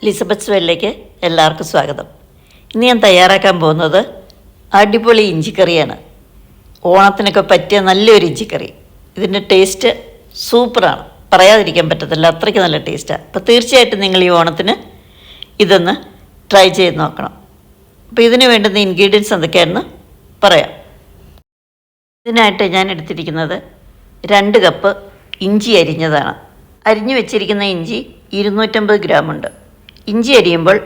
ലിസബത്ത് സ്വെല്ലിലേക്ക് എല്ലാവർക്കും സ്വാഗതം. ഇന്ന് ഞാൻ തയ്യാറാക്കാൻ പോകുന്നത് അടിപൊളി ഇഞ്ചിക്കറിയാണ്. ഓണത്തിനൊക്കെ പറ്റിയ നല്ലൊരു ഇഞ്ചിക്കറി. ഇതിൻ്റെ ടേസ്റ്റ് സൂപ്പറാണ്, പറയാതിരിക്കാൻ പറ്റത്തില്ല, അത്രയ്ക്ക് നല്ല ടേസ്റ്റാണ്. അപ്പോൾ തീർച്ചയായിട്ടും നിങ്ങൾ ഈ ഓണത്തിന് ഇതൊന്ന് ട്രൈ ചെയ്ത് നോക്കണം. അപ്പോൾ ഇതിന് വേണ്ടുന്ന ഇൻഗ്രീഡിയൻസ് എന്തൊക്കെയാണെന്ന് പറയാം. ഇതിനായിട്ട് ഞാൻ എടുത്തിരിക്കുന്നത് 2 കപ്പ് ഇഞ്ചി അരിഞ്ഞതാണ്. അരിഞ്ഞു വെച്ചിരിക്കുന്ന ഇഞ്ചി 250 ഗ്രാമുണ്ട്. ഇഞ്ചി അരിയുമ്പോൾ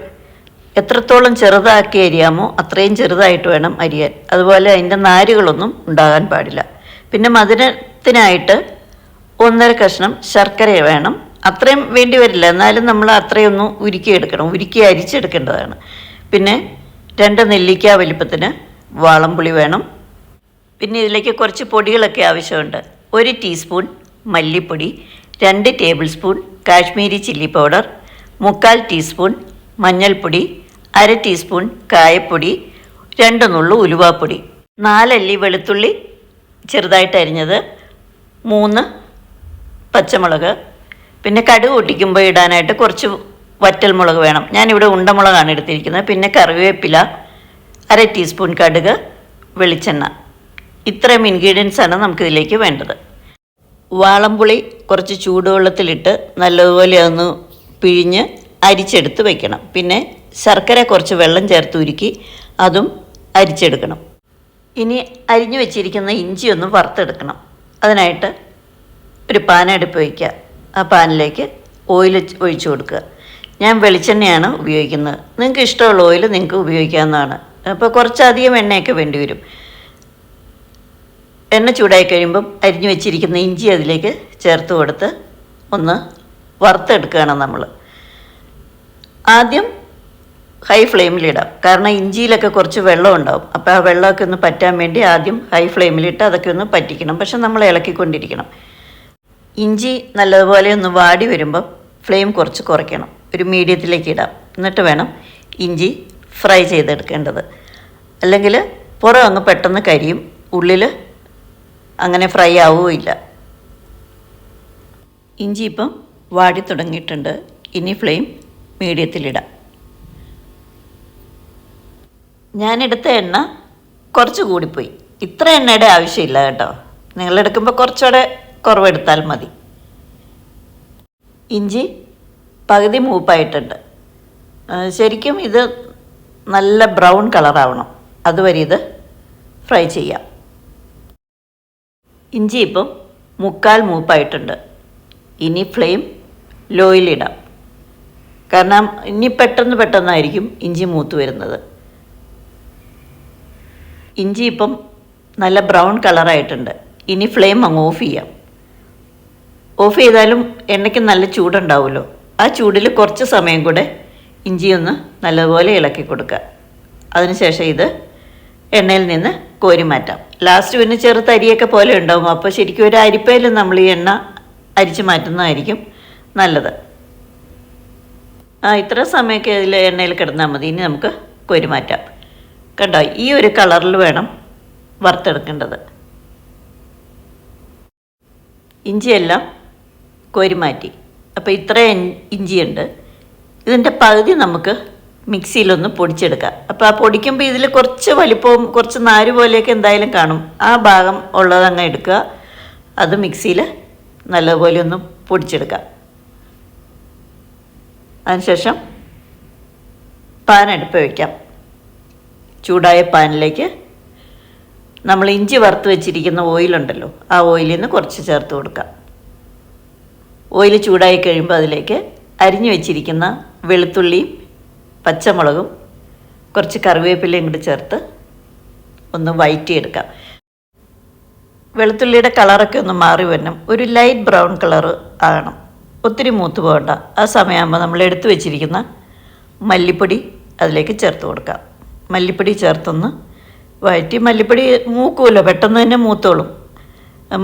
എത്രത്തോളം ചെറുതാക്കി അരിയാമോ അത്രയും ചെറുതായിട്ട് വേണം അരിയാൻ. അതുപോലെ അതിൻ്റെ നാരുകളൊന്നും ഉണ്ടാകാൻ പാടില്ല. പിന്നെ മധുരത്തിനായിട്ട് 1.5 കഷ്ണം ശർക്കര വേണം. അത്രയും വേണ്ടി വരില്ല, എന്നാലും നമ്മൾ അത്രയൊന്നും ഉരുക്കി അരിച്ചെടുക്കേണ്ടതാണ്. പിന്നെ 2 നെല്ലിക്ക വലിപ്പത്തിന് വാളംപുളി വേണം. പിന്നെ ഇതിലേക്ക് കുറച്ച് പൊടികളൊക്കെ ആവശ്യമുണ്ട്. 1 ടീസ്പൂൺ മല്ലിപ്പൊടി, 2 table spoon Kashmiri chilli powder, 3/4 teaspoon മഞ്ഞൾപ്പൊടി, 1/2 ടീസ്പൂൺ കായപ്പൊടി, 2 നുള്ളു ഉലുവാപ്പൊടി, 4 അല്ലി വെളുത്തുള്ളി ചെറുതായിട്ട് അരിഞ്ഞത്, 3 പച്ചമുളക്, പിന്നെ കടുക് പൊട്ടിക്കുമ്പോൾ ഇടാനായിട്ട് കുറച്ച് വറ്റൽമുളക് വേണം. ഞാനിവിടെ ഉണ്ടമുളകാണ് എടുത്തിരിക്കുന്നത്. പിന്നെ കറിവേപ്പില, 1/2 ടീസ്പൂൺ കടുക്, വെളിച്ചെണ്ണ. ഇത്രയും ഇൻഗ്രീഡിയൻസാണ് നമുക്കിതിലേക്ക് വേണ്ടത്. വാളംപുളി കുറച്ച് ചൂടുവെള്ളത്തിലിട്ട് നല്ലതുപോലെ ഒന്ന് പിഴിഞ്ഞ് അരിച്ചെടുത്ത് വയ്ക്കണം. പിന്നെ ശർക്കര കുറച്ച് വെള്ളം ചേർത്ത് ഉരുക്കി അതും അരിച്ചെടുക്കണം. ഇനി അരിഞ്ഞു വെച്ചിരിക്കുന്ന ഇഞ്ചി ഒന്ന് വറുത്തെടുക്കണം. അതിനായിട്ട് ഒരു പാൻ അടുപ്പ് വയ്ക്കുക. ആ പാനിലേക്ക് ഓയിൽ ഒഴിച്ചു കൊടുക്കുക. ഞാൻ വെളിച്ചെണ്ണയാണ് ഉപയോഗിക്കുന്നത്. നിങ്ങൾക്ക് ഇഷ്ടമുള്ള ഓയിൽ നിങ്ങൾക്ക് ഉപയോഗിക്കാവുന്നതാണ്. അപ്പോൾ കുറച്ചധികം എണ്ണയൊക്കെ വേണ്ടി വരും. എണ്ണ ചൂടായി കഴിയുമ്പം അരിഞ്ഞു വെച്ചിരിക്കുന്ന ഇഞ്ചി അതിലേക്ക് ചേർത്ത് കൊടുത്ത് ഒന്ന് വറുത്തെടുക്കുകയാണ് നമ്മൾ. ആദ്യം ഹൈ ഫ്ലെയിമിലിടാം, കാരണം ഇഞ്ചിയിലൊക്കെ കുറച്ച് വെള്ളം ഉണ്ടാവും. അപ്പോൾ ആ വെള്ളമൊക്കെ ഒന്ന് പറ്റാൻ വേണ്ടി ആദ്യം ഹൈ ഫ്ലെയിമിലിട്ട് അതൊക്കെ ഒന്ന് പറ്റിക്കണം. പക്ഷെ നമ്മൾ ഇളക്കിക്കൊണ്ടിരിക്കണം. ഇഞ്ചി നല്ലതുപോലെ ഒന്ന് വാടി വരുമ്പം ഫ്ലെയിം കുറച്ച് കുറയ്ക്കണം. ഒരു മീഡിയത്തിലേക്ക് ഇടാം. എന്നിട്ട് വേണം ഇഞ്ചി ഫ്രൈ ചെയ്തെടുക്കേണ്ടത്. അല്ലെങ്കിൽ പുറം അങ്ങ് പെട്ടെന്ന് കരിയും, ഉള്ളിൽ അങ്ങനെ ഫ്രൈ ആവുകയില്ല. ഇഞ്ചി ഇപ്പം വാടി തുടങ്ങിയിട്ടുണ്ട്. ഇനി ഫ്ലെയിം മീഡിയത്തിലിടാം. ഞാനെടുത്ത എണ്ണ കുറച്ച് കൂടിപ്പോയി. ഇത്ര എണ്ണയുടെ ആവശ്യമില്ല കേട്ടോ. നിങ്ങളെടുക്കുമ്പോൾ കുറച്ചുകൂടെ കുറവെടുത്താൽ മതി. ഇഞ്ചി പകുതി മൂപ്പായിട്ടുണ്ട്. ശരിക്കും ഇത് നല്ല ബ്രൗൺ കളറാവണം. അതുവരെ ഇത് ഫ്രൈ ചെയ്യാം. ഇഞ്ചി ഇപ്പം 3/4 മൂപ്പായിട്ടുണ്ട്. ഇനി ഫ്ലെയിം ലോയിലിടാം, കാരണം ഇനി പെട്ടെന്നായിരിക്കും ഇഞ്ചി മൂത്ത് വരുന്നത്. ഇഞ്ചി ഇപ്പം നല്ല ബ്രൗൺ കളറായിട്ടുണ്ട്. ഇനി ഫ്ലെയിം അങ്ങ് ഓഫ് ചെയ്യാം. ഓഫ് ചെയ്താലും എണ്ണയ്ക്ക് നല്ല ചൂടുണ്ടാവുമല്ലോ. ആ ചൂടിൽ കുറച്ച് സമയം കൂടെ ഇഞ്ചി ഒന്ന് നല്ലതുപോലെ ഇളക്കി കൊടുക്കുക. അതിനുശേഷം ഇത് എണ്ണയിൽ നിന്ന് കോരി മാറ്റാം. ലാസ്റ്റ് പിന്നെ ചെറുതരിയൊക്കെ പോലെ ഉണ്ടാവും. അപ്പോൾ ശരിക്കും ഒരു അരിപ്പയിൽ നമ്മൾ ഈ എണ്ണ അരിച്ച് മാറ്റുന്നതായിരിക്കും നല്ലത്. ഇത്ര സമയമൊക്കെ അതിൽ എണ്ണയിൽ കിടന്നാൽ മതി. ഇനി നമുക്ക് കോരി മാറ്റാം. കണ്ടോ, ഈ ഒരു കളറിൽ വേണം വറുത്തെടുക്കേണ്ടത്. ഇഞ്ചിയെല്ലാം കോരി മാറ്റി. അപ്പോൾ ഇത്രയും ഇഞ്ചിയുണ്ട്. ഇതിൻ്റെ പകുതി നമുക്ക് മിക്സിയിലൊന്ന് പൊടിച്ചെടുക്കാം. അപ്പോൾ ആ പൊടിക്കുമ്പോൾ ഇതിൽ കുറച്ച് വലിപ്പവും കുറച്ച് നാര് പോലെയൊക്കെ എന്തായാലും കാണും. ആ ഭാഗം ഉള്ളതങ്ങ് എടുക്കുക. അത് മിക്സിയിൽ നല്ലതുപോലെ ഒന്ന് പൊടിച്ചെടുക്കാം. അതിനുശേഷം പാൻ അടുപ്പ് വയ്ക്കാം. ചൂടായ പാനിലേക്ക് നമ്മൾ ഇഞ്ചി വറുത്ത് വെച്ചിരിക്കുന്ന ഓയിലുണ്ടല്ലോ, ആ ഓയിലിൽ നിന്ന് കുറച്ച് ചേർത്ത് കൊടുക്കാം. ഓയിൽ ചൂടായി കഴിയുമ്പോൾ അതിലേക്ക് അരിഞ്ഞു വെച്ചിരിക്കുന്ന വെളുത്തുള്ളിയും പച്ചമുളകും കുറച്ച് കറിവേപ്പിലയും കൂടി ചേർത്ത് ഒന്ന് വഴറ്റിയെടുക്കാം. വെളുത്തുള്ളിയുടെ കളറൊക്കെ ഒന്ന് മാറി വരണം. ഒരു ലൈറ്റ് ബ്രൗൺ കളറ് ആകണം. ഒത്തിരി മൂത്ത് പോകണ്ട. ആ സമയമാകുമ്പോൾ നമ്മൾ എടുത്തു വെച്ചിരിക്കുന്ന മല്ലിപ്പൊടി അതിലേക്ക് ചേർത്ത് കൊടുക്കാം. മല്ലിപ്പൊടി ചേർത്തൊന്ന് വഴറ്റി. മല്ലിപ്പൊടി മൂക്കുമല്ലോ, പെട്ടെന്ന് തന്നെ മൂത്തോളും.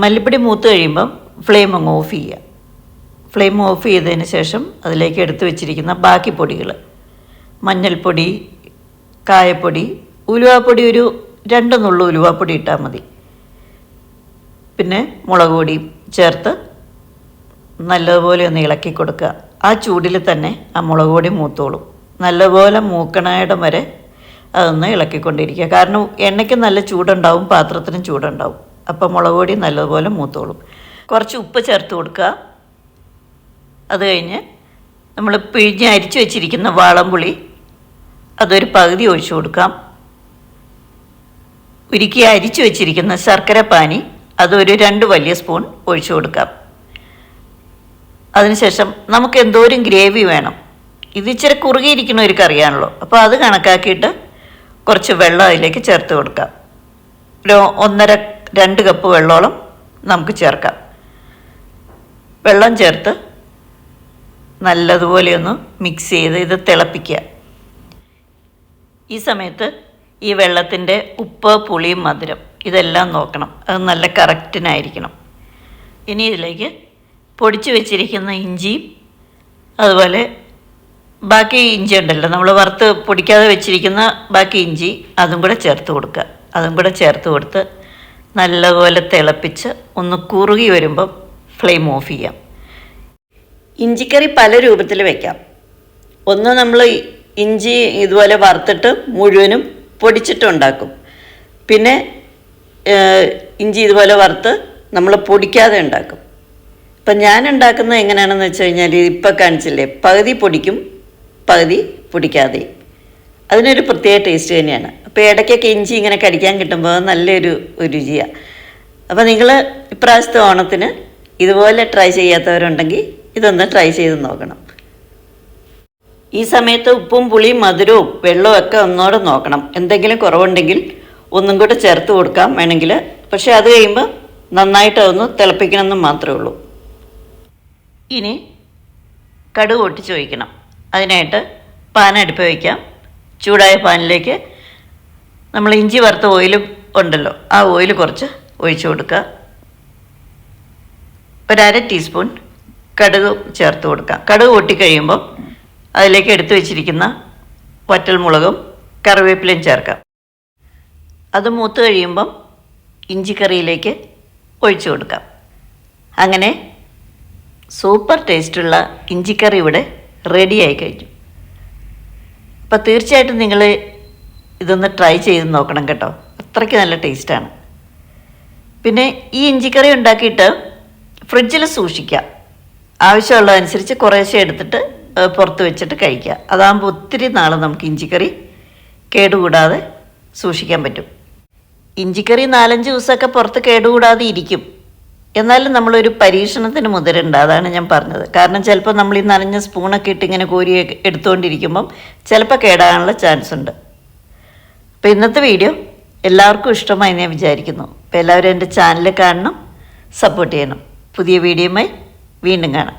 മല്ലിപ്പൊടി മൂത്ത് കഴിയുമ്പം ഫ്ലെയിം അങ്ങ് ഓഫ് ചെയ്യുക. ഫ്ലെയിം ഓഫ് ചെയ്തതിന് ശേഷം അതിലേക്ക് എടുത്തു വെച്ചിരിക്കുന്ന ബാക്കി പൊടികൾ, മഞ്ഞൾപ്പൊടി, കായപ്പൊടി, ഉലുവാപ്പൊടി, ഒരു 2 നുള്ളു ഉലുവാപ്പൊടി ഇട്ടാൽ മതി. പിന്നെ മുളക് പൊടിയും ചേർത്ത് നല്ലതുപോലെ ഒന്ന് ഇളക്കി കൊടുക്കുക. ആ ചൂടിൽ തന്നെ ആ മുളക് പൊടി മൂത്തോളും. നല്ലപോലെ മൂക്കണയിടം വരെ അതൊന്ന് ഇളക്കിക്കൊണ്ടിരിക്കുക. കാരണം എണ്ണയ്ക്ക് നല്ല ചൂടുണ്ടാവും, പാത്രത്തിനും ചൂടുണ്ടാവും. അപ്പോൾ മുളക് പൊടി നല്ലതുപോലെ മൂത്തോളും. കുറച്ച് ഉപ്പ് ചേർത്ത് കൊടുക്കുക. അത് കഴിഞ്ഞ് നമ്മൾ പിഴിഞ്ഞ് അരിച്ചു വെച്ചിരിക്കുന്ന വാളംപുളി അതൊരു പകുതി ഒഴിച്ചു കൊടുക്കാം. ഉരുക്കി അരിച്ചു വെച്ചിരിക്കുന്ന ശർക്കര പാനി അതൊരു 2 വലിയ സ്പൂൺ ഒഴിച്ചു കൊടുക്കാം. അതിനുശേഷം നമുക്ക് എന്തോരം ഗ്രേവി വേണം, ഇത് ഇച്ചിരി കുറുകിയിരിക്കുന്ന ഒരു കറിയാണല്ലോ, അപ്പോൾ അത് കണക്കാക്കിയിട്ട് കുറച്ച് വെള്ളം അതിലേക്ക് ചേർത്ത് കൊടുക്കാം. ഒരു 1.5-2 കപ്പ് വെള്ളത്തോളം നമുക്ക് ചേർക്കാം. വെള്ളം ചേർത്ത് നല്ലതുപോലെ ഒന്ന് മിക്സ് ചെയ്ത് ഇത് തിളപ്പിക്കുക. ഈ സമയത്ത് ഈ വെള്ളത്തിൻ്റെ ഉപ്പ്, പുളി, മധുരം ഇതെല്ലാം നോക്കണം. അത് നല്ല കറക്റ്റിനായിരിക്കണം. ഇനി ഇതിലേക്ക് പൊടിച്ചു വെച്ചിരിക്കുന്ന ഇഞ്ചിയും അതുപോലെ ബാക്കി ഇഞ്ചി ഉണ്ടല്ലോ, നമ്മൾ വറുത്ത് പൊടിക്കാതെ വെച്ചിരിക്കുന്ന ബാക്കി ഇഞ്ചി, അതും കൂടെ ചേർത്ത് കൊടുക്കുക. അതും കൂടെ ചേർത്ത് കൊടുത്ത് നല്ലപോലെ തിളപ്പിച്ച് ഒന്ന് കുറുകി വരുമ്പം ഫ്ലെയിം ഓഫ് ചെയ്യാം. ഇഞ്ചിക്കറി പല രൂപത്തിൽ വയ്ക്കാം. ഒന്ന് നമ്മൾ ഇഞ്ചി ഇതുപോലെ വറുത്തിട്ട് മുഴുവനും പൊടിച്ചിട്ടുണ്ടാക്കും. പിന്നെ ഇഞ്ചി ഇതുപോലെ വറുത്ത് നമ്മൾ പൊടിക്കാതെ ഉണ്ടാക്കും. ഇപ്പം ഞാൻ ഉണ്ടാക്കുന്നത് എങ്ങനെയാണെന്ന് വെച്ച് കഴിഞ്ഞാൽ ഇപ്പം കാണിച്ചില്ലേ, പകുതി പൊടിക്കും പകുതി പൊടിക്കാതെയും. അതിനൊരു പ്രത്യേക ടേസ്റ്റ് തന്നെയാണ്. അപ്പോൾ ഇടയ്ക്കൊക്കെ ഇഞ്ചി ഇങ്ങനെ കടിക്കാൻ കിട്ടുമ്പോൾ നല്ലൊരു രുചിയാണ്. അപ്പോൾ നിങ്ങൾ ഇപ്രാവശ്യത്തെ ഓണത്തിന് ഇതുപോലെ ട്രൈ ചെയ്യാത്തവരുണ്ടെങ്കിൽ ഇതൊന്ന് ട്രൈ ചെയ്ത് നോക്കണം. ഈ സമയത്ത് ഉപ്പും പുളിയും മധുരവും വെള്ളവും ഒക്കെ ഒന്നോടെ നോക്കണം. എന്തെങ്കിലും കുറവുണ്ടെങ്കിൽ ഒന്നും കൂടെ ചേർത്ത് കൊടുക്കാം വേണമെങ്കിൽ. പക്ഷേ അത് കഴിയുമ്പോൾ നന്നായിട്ട് അതൊന്ന് തിളപ്പിക്കണമെന്ന് മാത്രമേ ഉള്ളൂ. ഇനി കടുക് പൊട്ടിച്ച് ഒഴിക്കണം. അതിനായിട്ട് പാൻ അടുപ്പ് വയ്ക്കാം. ചൂടായ പാനിലേക്ക് നമ്മൾ ഇഞ്ചി വറുത്ത ഓയിൽ ഉണ്ടല്ലോ, ആ ഓയിൽ കുറച്ച് ഒഴിച്ചു കൊടുക്കുക. 1/2 ടീസ്പൂൺ കടുക് ചേർത്ത് കൊടുക്കാം. കടുക് പൊട്ടിക്കഴിയുമ്പോൾ അതിലേക്ക് എടുത്തു വെച്ചിരിക്കുന്ന വറ്റൽമുളകും കറിവേപ്പിലയും ചേർക്കാം. അത് മൂത്ത് കഴിയുമ്പം ഇഞ്ചിക്കറിയിലേക്ക് ഒഴിച്ചു കൊടുക്കാം. അങ്ങനെ സൂപ്പർ ടേസ്റ്റുള്ള ഇഞ്ചിക്കറി ഇവിടെ റെഡിയായി കഴിഞ്ഞു. അപ്പോൾ തീർച്ചയായിട്ടും നിങ്ങൾ ഇതൊന്ന് ട്രൈ ചെയ്ത് നോക്കണം കേട്ടോ, അത്രയ്ക്ക് നല്ല ടേസ്റ്റാണ്. പിന്നെ ഈ ഇഞ്ചിക്കറി ഉണ്ടാക്കിയിട്ട് ഫ്രിഡ്ജിൽ സൂക്ഷിക്കാം. ആവശ്യമുള്ളതനുസരിച്ച് കുറേശ്ശെ എടുത്തിട്ട് പുറത്ത് വെച്ചിട്ട് കഴിക്കുക. അതാകുമ്പോൾ ഒത്തിരി നാൾ നമുക്ക് ഇഞ്ചിക്കറി കേടുകൂടാതെ സൂക്ഷിക്കാൻ പറ്റും. ഇഞ്ചിക്കറി 4-5 ദിവസമൊക്കെ പുറത്ത് കേടുകൂടാതെ ഇരിക്കും. എന്നാലും നമ്മളൊരു പരീക്ഷണത്തിന് മുതിരുണ്ട്, അതാണ് ഞാൻ പറഞ്ഞത്. കാരണം ചിലപ്പോൾ നമ്മൾ ഈ നനഞ്ഞ സ്പൂണൊക്കെ ഇട്ട് ഇങ്ങനെ കോരി എടുത്തുകൊണ്ടിരിക്കുമ്പം ചിലപ്പോൾ കേടാകാനുള്ള ചാൻസ് ഉണ്ട്. അപ്പോൾ ഇന്നത്തെ വീഡിയോ എല്ലാവർക്കും ഇഷ്ടമായി ഞാൻ വിചാരിക്കുന്നു. അപ്പോൾ എല്ലാവരും എൻ്റെ ചാനൽ കാണണം, സപ്പോർട്ട് ചെയ്യണം. പുതിയ വീഡിയോയുമായി വീണ്ടും കാണാം.